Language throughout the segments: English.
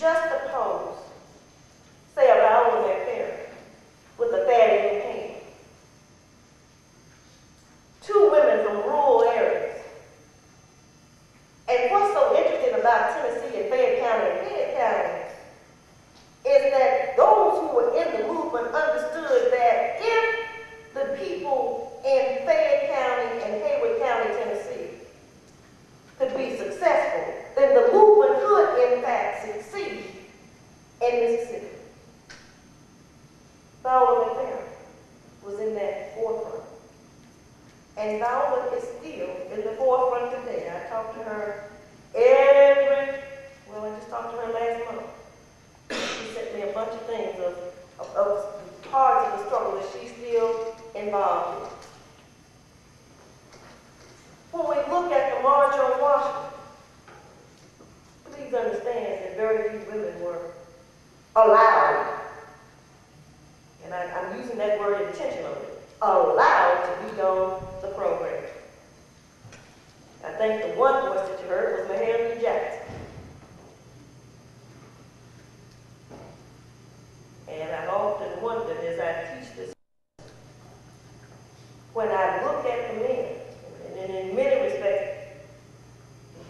juxtapose, say, a vowel in their parent with a fatty in hand. Two women from rural areas. And what's so interesting about Tennessee and Fayette County and Fayette County is that those who were in the movement understood that if the people in Fayette County and Haywood County, Tennessee, could be successful, then the movement could, in fact, succeed in Mississippi. Viola McFerrin was in that forefront. And Viola is still in the forefront today. I talked to her I just talked to her last month. She sent me a bunch of things of parts of the struggle that she's still involved in. When we look at the March on Washington, please understand that very few women were allowed, and I'm using that word intentionally, allowed to be on the program. I think the one voice that you heard was Mahalia Jackson. And I've often wondered as I teach this, when I look at the men, and in many respects,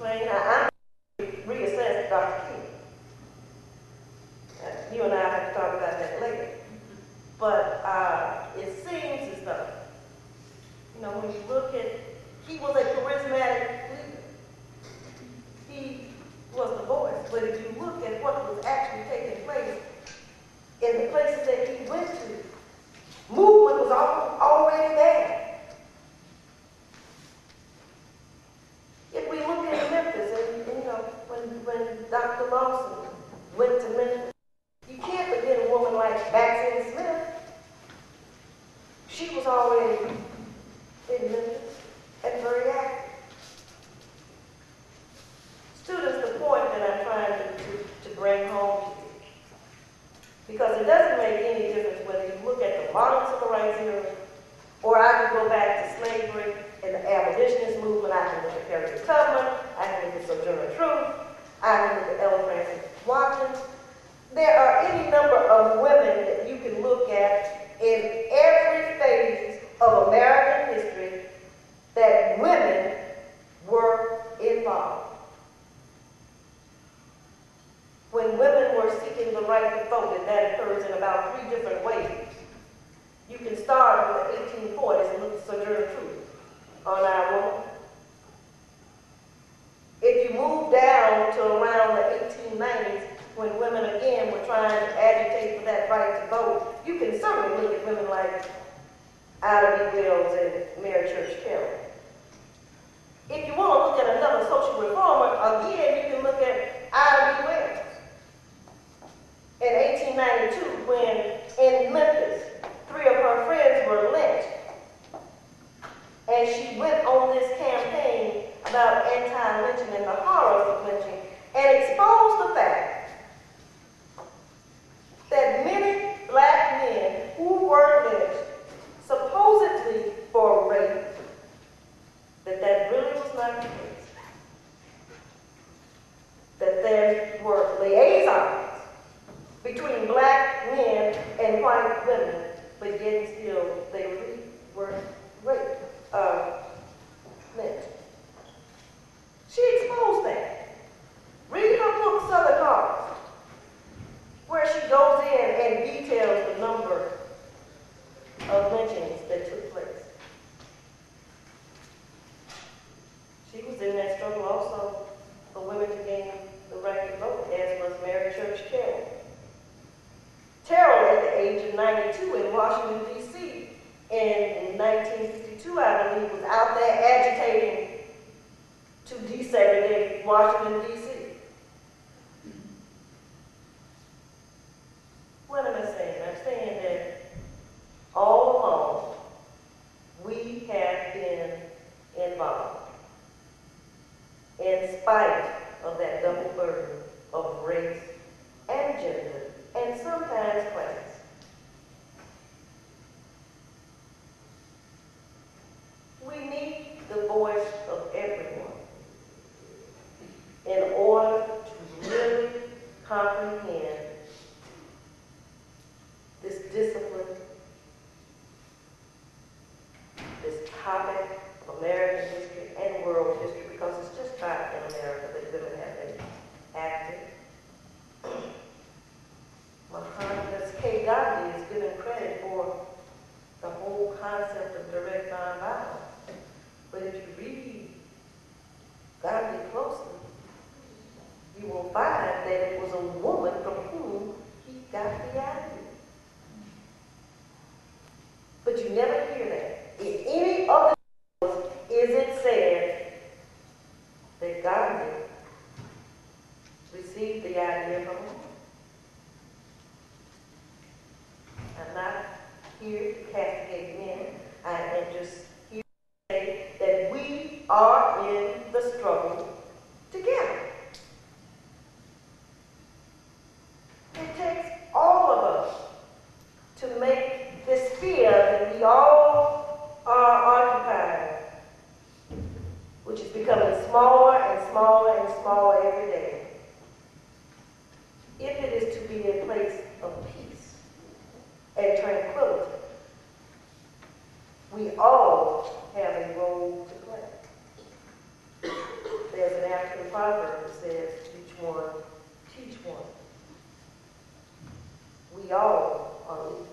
I'm reassessed Dr. King. You and I have to talk about that later. But it seems as though, when you look at, he was a charismatic leader. He was the voice. But if you look at what was actually taking place in the places that he went to, movement was already there. If we look at Memphis, and when Dr. Lawson went to Memphis, you can't forget a woman like Maxine Smith. She was already in Memphis and very active. Students, the point that I'm trying to bring home to you, because it doesn't make any difference whether you look at the modern civil rights era, or I can go back to slavery and the abolitionist movement. I can look at Harriet Tubman, I can look at Sojourner Truth, I can look at Ella Frances Watkins. There are any number of women that you can look at in every phase of American history that women were involved. When women were seeking the right to vote, and that occurs in about 3 different ways. You can start with the 1840s and look at Sojourner Truth on our woman. If you move down to around the 1890s, when women again were trying to agitate for that right to vote, you can certainly look at women like Ida B. Wells and Mary Church Carroll. If you want to look at another social reformer, again, you can look at Ida B. Wells. In 1892, when in Memphis, 3 of her friends were lynched, and she went on this campaign about anti-lynching and the horrors of lynching, and exposed the fact that many black men who were lynched, supposedly for rape, that really was not the case. That there were liaisons between black men and white women, but yet still they were raped, lynched. She exposed that. Read her book, Southern Hearts, where she goes in and details the number of lynchings that took place. She was in that struggle also for women to gain the right to vote, as was Mary Church Carroll. Terrell, at the age of 92 in Washington, D.C., in 1952, I believe, was out there agitating to desegregate Washington, D.C. What am I saying? I'm saying that all along, we have been involved, in spite of that double burden of race and gender, and sometimes class. We need the voice of everyone in order to really comprehend struggle together. It takes all of us to make this sphere that we all are occupying, which is becoming smaller and smaller and smaller every day, if it is to be a place of peace and tranquility. We all have a role to play. There's an African proverb that says, each one, teach one. We all are equal.